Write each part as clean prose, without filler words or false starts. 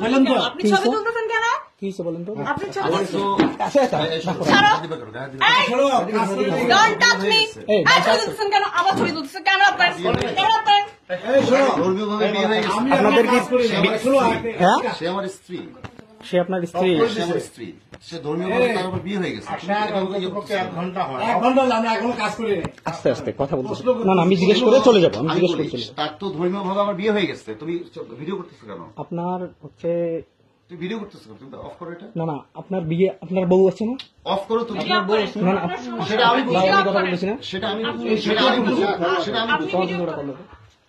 বলেন তো আপনি ছবি তুলতেছেন কেন? কি হয়েছে বলেন তো? আপনি ছবি Don't touch me! ছবি তুলতেছেন কেন? আবার ছবি তুলতেছেন কেন? আপনার ধর্মীয়ভাবে বিয়ে হয়ে গেছে। আপনাদের কি হ্যাঁ সে আমার স্ত্রী, সে আপনার স্ত্রী? সে আমার স্ত্রী, সে ধর্মীয়ভাবে তার উপর বিয়ে হয়ে গেছে। এক ঘন্টা আমি এখনো কাজ করি নাই। আস্তে আস্তে কথা বলতেছি। না না, আমি জিজ্ঞেস করে চলে যাবো। আমি আমি জিজ্ঞেস বলি, করে চলে যাবো। তার তো ধর্মীয়ভাবে আমার বিয়ে হয়ে গেছে, তুমি ভিডিও করতেছো কেন? আপনার হচ্ছে তুমি ভিডিও করতেছো কেন? তুমি অফ করো এটা, না না, আপনার বিয়ে, আপনার বউ আছে না? অফ করো তুমি। না না, সেটা আমি ভাই, বুঝি, আমি কথা বলতেছি না। সেটা আমি বুঝি, সেটা আমি বুঝি, সেটা আমি বুঝি,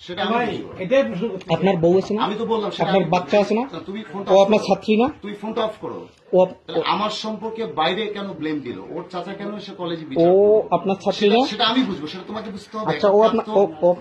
সেটা আমি বুঝি। এটাই প্রশ্ন করছি। আপনার বউ আছে না? আমি তো বললাম সেটা আপনার আমি বাচ্চা আছে না? তুমি ফোনটা ও অফ আপনার করো। ছাত্রী না? তুমি ফোনটা অফ করো। ও তাহলে আমার সম্পর্কে বাইরে কেন ব্লেম দিল? ওর চাচা কেন সে কলেজে ও বিচার করলো? আপনার ছাত্রী না? সেটা আমি বুঝবো, সেটা তোমাকে বুঝতে হবে। আচ্ছা, ও আপনার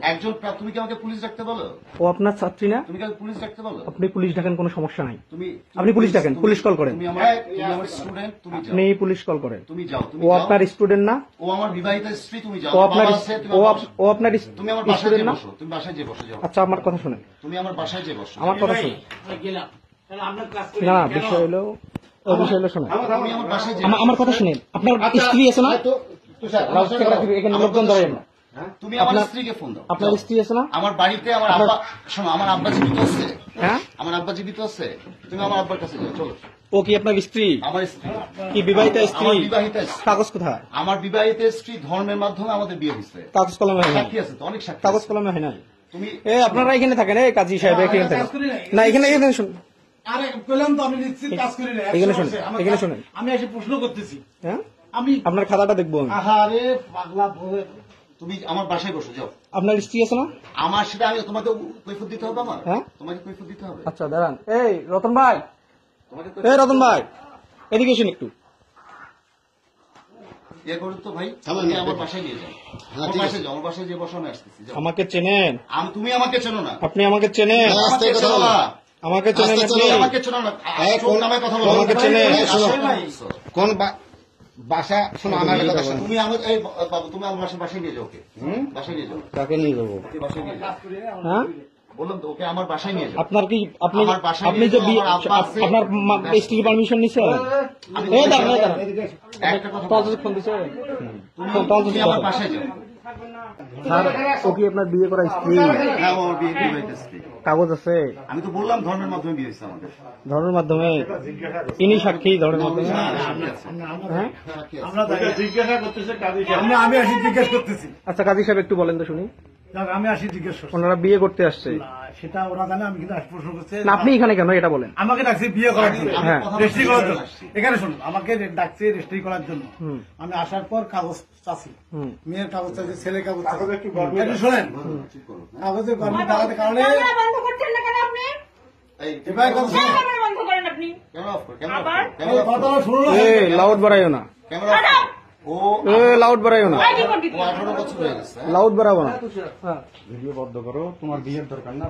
একজন তুমি কি আমাকে পুলিশ ডাকতে বলো? ও আপনার ছাত্রী না? তুমি কি আমাকে পুলিশ ডাকতে বলো? আপনি পুলিশ ডাকেন, কোনো সমস্যা নাই। তুমি আপনি পুলিশ ডাকেন, পুলিশ কল করেন। তুমি আমার স্টুডেন্ট, তুমি যাও, আপনি পুলিশ কল করেন। তুমি যাও, তুমি ও যাও। আপনার স্টুডেন্ট না? ও আমার বিবাহিত স্ত্রী, তুমি যাও। ও আপনার বাবা আছে, তুমি ও আমার ও আপনার তুমি আমার বাসায় স্টুডেন্ট যে না? বসো, তুমি বাসায় যে বসে যাও। আচ্ছা, আমার কথা শুনেন। তুমি আমার বাসায় যে বসো। আমার কথা শুনেন। গেলাম তাহলে আপনার কাজ করি না, বিষয় হলো, ওই বিষয় হলো শোনেন। তুমি আমার বাসায় যে আমার কথা শুনেন। আপনার স্ত্রী আছে না? এখানে লোকজন ধরেন না। তুমি আমার আপনার- স্ত্রীকে ফোন দাও। আপনার স্ত্রী আছে না? আমার বাড়িতে আমার আব্বা, শোনো, আমার আব্বা জীবিত আছে। হ্যাঁ, আমার আব্বা জীবিত আছে, তুমি আমার আব্বার কাছে যাও, চলো। ও কি আপনার স্ত্রী? আমার স্ত্রী, কি বিবাহিত স্ত্রী? আমার বিবাহিত স্ত্রী। কাগজ কোথায়? আমার বিবাহিত স্ত্রী ধর্মের মাধ্যমে আমাদের বিয়ে হয়েছে। কাগজ কলমে হয় নাই। সাক্ষী আছে তো, অনেক সাক্ষী কাগজ আছে। কলমে হয় নাই। তুমি আপনারা এখানে থাকেন, কাজী সাহেব এখানে থাকেন। না, এখানে এখানে শুনুন। আরে পেলাম তো আমি নিশ্চিত কাজ করি না এখানে শোনেন, এখানে শোনেন। আমি এসে প্রশ্ন করতেছি হ্যাঁ, আমি আপনার খাতাটা দেখবো আমি। আহারে পাগলা বউয়ের তুমি আমার বাসায় বসো, যাও। আপনার স্ত্রী আছে না? আমার সেটা আমি তোমাকে কৈফিয়ত দিতে হবে, আমার হ্যাঁ? তোমাকে কৈফিয়ত দিতে হবে। আচ্ছা দাঁড়ান। এই রতন ভাই, তোমাকে এই রতন ভাই, এদিকে এসুন একটু। ইয়ে করুন তো ভাই, তুমি আমার বাসায় নিয়ে যাও। আমার বাসায় যাও, আমার বাসায় যে বসো, আমি আসতেছি, যাও। আমাকে চেনেন? তুমি আমাকে চেনো না। আপনি আমাকে চেনেন? আমাকে চেনো না। আমাকে চেনেন আপনি? তুমি আমাকে চেনো না। কোন নামে কথা বলো? আমাকে চেনে? কোন বাসা? শোনো, আমার একটা কথা শোনো। তুমি আমার এই বাবু, তুমি আমার বাসায় নিয়ে যাও, ওকে বাসায় নিয়ে যাও, তাকে নিয়ে যাবো। ওকে বাসায় নিয়ে যাও। হ্যাঁ, বললাম তো, ওকে আমার বাসায় নিয়ে যাও। আপনার কি আপনি আমার বাসায় আপনি নিয়ে যে যাও, বিয়ে- আমার আব্বা আছে। আপনার স্ত্রীর পারমিশন নিছেন? এই দাঁড়ান, এই দাঁড়ান। একটা কথা টল বলো। যদি ফোন দিছে, তুমি আমার বাসায় যাও। স্যার, ও কি আপনার বিয়ে করা স্ত্রী? হ্যাঁ, ও আমার বিবাহিত স্ত্রী। কাগজ আছে? আমি তো বললাম ধর্মের মাধ্যমে বিয়ে হয়েছে আমাদের। ধর্মের মাধ্যমে? ইনি সাক্ষী ধর্মের মাধ্যমে? হ্যাঁ, সাক্ষী আছে। হ্যাঁ, সাক্ষী আছে। আমরা জিজ্ঞাসা করতেছে কাজী আমি আসি জিজ্ঞেস করতেছি আচ্ছা কাজী সাহেব একটু বলেন তো শুনি। আমি আসি জিজ্ঞেস করছি ওনারা বিয়ে করতে আসছে। না, সেটা ওরা জানে, আমি কিন্তু আজ প্রশ্ন করছি না, আপনি এখানে কেন এটা বলেন। আমাকে ডাকছে বিয়ে করার জন্য, হ্যাঁ। রেজিস্ট্রি করার জন্য। এখানে শুনুন, আমাকে ডাকছে রেজিস্ট্রি করার জন্য। হুম। আমি আসার পর কাগজ চাচ্ছি, হুম। মেয়ের কাগজ চাচ্ছি, ছেলের কাগজ চাচ্ছি। একটু শোনেন, ঠিক করো, হ্যাঁ? কাগজের গরমিল থাকার কারণে ক্যামেরা বন্ধ করছেন না কেন আপনি? এই, এবার কথা শুনুন। ক্যামেরা বন্ধ করেন আপনি। ক্যামেরা অফ করো, ক্যামেরা অফ আবার? করো, ক্যামেরা অফ কথা করো, শুনুন না। লাউড বাড়াইও না, ক্যামেরা অফ করো। ও লাউড বাড়াইও না, আইডি কোড দিতে ও 18 বছর হয়ে গেছে, হ্যাঁ? লাউড বাড়াবো না। ভিডিও বন্ধ করো, তোমার বিয়ের দরকার না।